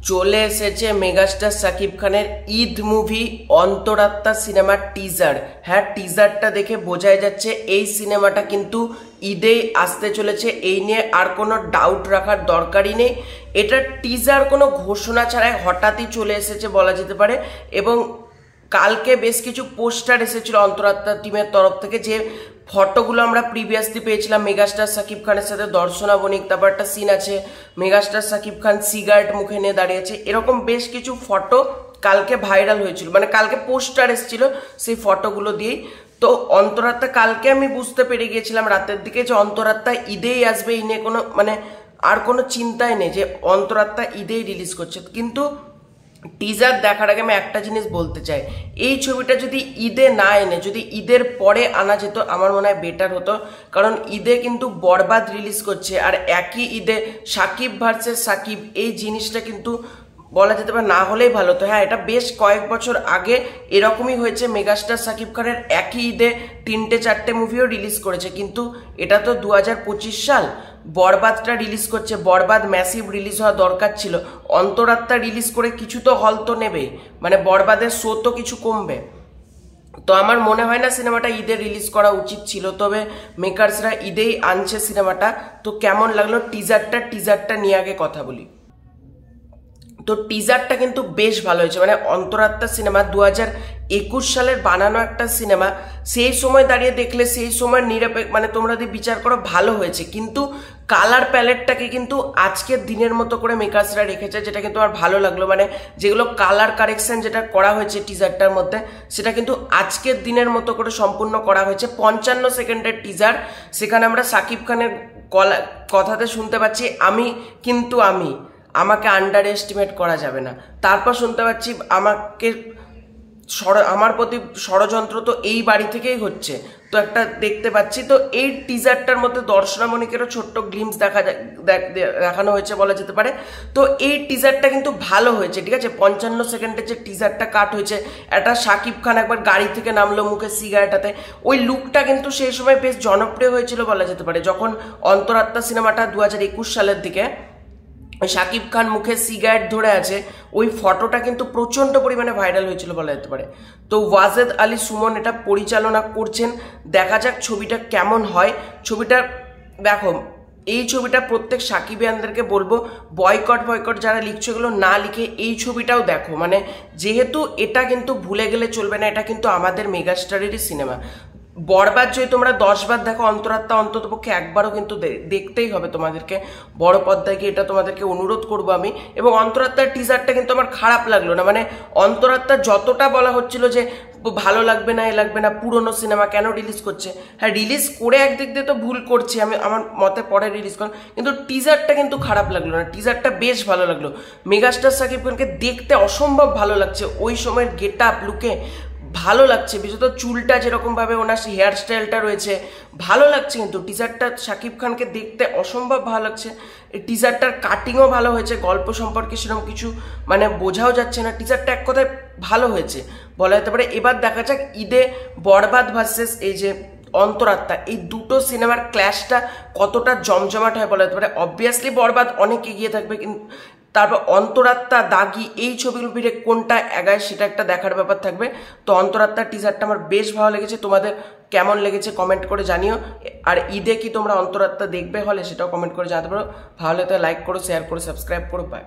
চলে এসেছে মেগাস্টার সাকিব খানের ঈদ মুভি অন্তরাত্মা সিনেমার টিজার। হ্যাঁ, টিজারটা দেখে বোঝাই যাচ্ছে এই সিনেমাটা কিন্তু ঈদেই আসতে চলেছে, এই নিয়ে আর কোনো ডাউট রাখার দরকারই নেই। এটা টিজার কোনো ঘোষণা ছাড়াই হঠাৎই চলে এসেছে বলা যেতে পারে। এবং কালকে বেশ কিছু পোস্টার এসেছিল অন্তরাত্মা টিমের তরফ থেকে, যে ফটোগুলো আমরা প্রিভিয়াসলি পেয়েছিলাম মেগাস্টার সাকিব খানের সাথে দর্শনা বণিক, তারপর একটা সিন আছে মেগাস্টার সাকিব খান সিগারেট মুখে নিয়ে দাঁড়িয়েছে, এরকম বেশ কিছু ফটো কালকে ভাইরাল হয়েছিল, মানে কালকে পোস্টার এসেছিল সেই ফটোগুলো দিয়েই। তো অন্তরাত্মা কালকে আমি বুঝতে পেরে গিয়েছিলাম রাতের দিকে যে অন্তরাত্মা ঈদেই আসবে, এই নিয়ে কোনো মানে আর কোনো চিন্তাই নেই যে অন্তরাত্মা ঈদেই রিলিজ করছে। কিন্তু টিজার দেখার আগে আমি একটা জিনিস বলতে চাই, এই ছবিটা যদি ঈদে না এনে যদি ঈদের পরে আনা যেত আমার মনে হয় বেটার হতো। কারণ ঈদে কিন্তু বরবাদ রিলিজ করছে, আর একই ঈদে সাকিব ভার্সেস সাকিব, এই জিনিসটা কিন্তু বলা যেতে পারে না হলেই ভালো হতো। হ্যাঁ, এটা বেশ কয়েক বছর আগে এরকমই হয়েছে, মেগাস্টার সাকিব খানের একই ঈদে 3-4টে মুভিও রিলিজ করেছে। কিন্তু এটা তো 2025 সাল, বরবাদটা রিলিজ করছে, বরবাদ ম্যাসিভ রিলিজ হওয়া দরকার ছিল, অন্তরাত্মা রিলিজ করে কিছু তো হল তো নেবে, মানে বরবাদের শো তো কিছু কমবে। তো আমার মনে হয় না সিনেমাটা ঈদে রিলিজ করা উচিত ছিল, তবে মেকার্সরা ঈদেই আনছে সিনেমাটা। তো কেমন লাগলো টিজারটা নিয়ে আগে কথা বলি। তো টিজারটা কিন্তু বেশ ভালো হয়েছে, মানে অন্তরাত্মা সিনেমা 2021 সালের বানানো একটা সিনেমা, সেই সময় দাঁড়িয়ে দেখলে সেই সময় মানে তোমরা যদি বিচার করো ভালো হয়েছে। কিন্তু কালার প্যালেটটাকে কিন্তু আজকের দিনের মতো করে মেকার্সরা রেখেছে, যেটা কিন্তু আমার ভালো লাগলো। মানে যেগুলো কালার কারেকশন যেটা করা হয়েছে টিজারটার মধ্যে, সেটা কিন্তু আজকের দিনের মতো করে সম্পূর্ণ করা হয়েছে। 55 সেকেন্ডের টিজার, সেখানে আমরা সাকিব খানের কথাতে শুনতে পাচ্ছি আমাকে আন্ডার এস্টিমেট করা যাবে না। তারপর শুনতে পাচ্ছি আমার প্রতি ষড়যন্ত্র তো এই বাড়ি থেকেই হচ্ছে, তো একটা দেখতে পাচ্ছি। তো এই টিজারটার মধ্যে দর্শনা বণিকেরও ছোট্ট গ্লিমস দেখানো হয়েছে বলা যেতে পারে। তো এই টিজারটা কিন্তু ভালো হয়েছে, ঠিক আছে। 55 সেকেন্ডের যে টিজারটা কাট হয়েছে, একটা সাকিব খান একবার গাড়ি থেকে নামলো মুখে সিগারেটাতে, ওই লুকটা কিন্তু সেই সময় বেশ জনপ্রিয় হয়েছিল বলা যেতে পারে। যখন অন্তরাত্মা সিনেমাটা 2021 সালের দিকে সাকিব খান মুখে সিগারেট ধরে আছে, ওই ফটোটা কিন্তু প্রচন্ড পরিমাণে ভাইরাল হয়েছিল বলা যেতে পারে। তো ওয়াজেদ আলী সুমন এটা পরিচালনা করছেন, দেখা যাক ছবিটা কেমন হয়। ছবিটা দেখো, এই ছবিটা প্রত্যেক সাকিবিয়ানদেরকে বলবো, বয়কট যারা লিখছে এগুলো না লিখে এই ছবিটাও দেখো। মানে যেহেতু এটা কিন্তু ভুলে গেলে চলবে না, এটা কিন্তু আমাদের মেগাস্টারেরই সিনেমা। বরবাদ যদি তোমরা 10 বার দেখো, অন্তরাত্মা অন্তত পক্ষে একবারও কিন্তু দেখতেই হবে তোমাদেরকে বড় পর্দায় গিয়ে, এটা তোমাদেরকে অনুরোধ করবো আমি। এবং অন্তরাত্মার টিজারটা কিন্তু আমার খারাপ লাগলো না, মানে অন্তরাত্মা যতটা বলা হচ্ছিল যে ভালো লাগবে না, এ লাগবে না, পুরনো সিনেমা কেন রিলিজ করছে। হ্যাঁ, রিলিজ করে একদিক দিয়ে তো ভুল করছে, আমি আমার মতে পরে রিলিজ করেন, কিন্তু টিজারটা কিন্তু খারাপ লাগলো না, টিজারটা বেশ ভালো লাগলো। মেগাস্টার সাকিব খানকে দেখতে অসম্ভব ভালো লাগছে, ওই সময়ের গেট আপ লুকে ভালো লাগছে, বিশেষত চুলটা যেরকমভাবে ওনার হেয়ার স্টাইলটা রয়েছে ভালো লাগছে। কিন্তু টিজারটা সাকিব খানকে দেখতে অসম্ভব ভালো লাগছে। এই টিজারটার কাটিংও ভালো হয়েছে, গল্প সম্পর্কে সেরকম কিছু মানে বোঝাও যাচ্ছে না। টিজারটা এক কথায় ভালো হয়েছে বলা যেতে পারে। এবার দেখা যাক ঈদে বরবাদ ভার্সেস এই যে অন্তরাত্মা, এই দুটো সিনেমার ক্ল্যাশটা কতটা জমজমাট হয় বলা যেতে পারে। অবভিয়াসলি বরবাদ অনেক এগিয়ে থাকবে, কিন্তু তারপর অন্তরাত্মা, দাগি, এই ছবির ভিড়ে কোনটা এগায় সেটা একটা দেখার ব্যাপার থাকবে। তো অন্তরাত্মার টিজারটা আমার বেশ ভালো লেগেছে, তোমাদের কেমন লেগেছে কমেন্ট করে জানিও। আর ঈদে কি তোমরা অন্তরাত্মা দেখবে হলে সেটাও কমেন্ট করে জানাতে পারো। ভালো লাগলে লাইক করো, শেয়ার করো, সাবস্ক্রাইব করো, বাই।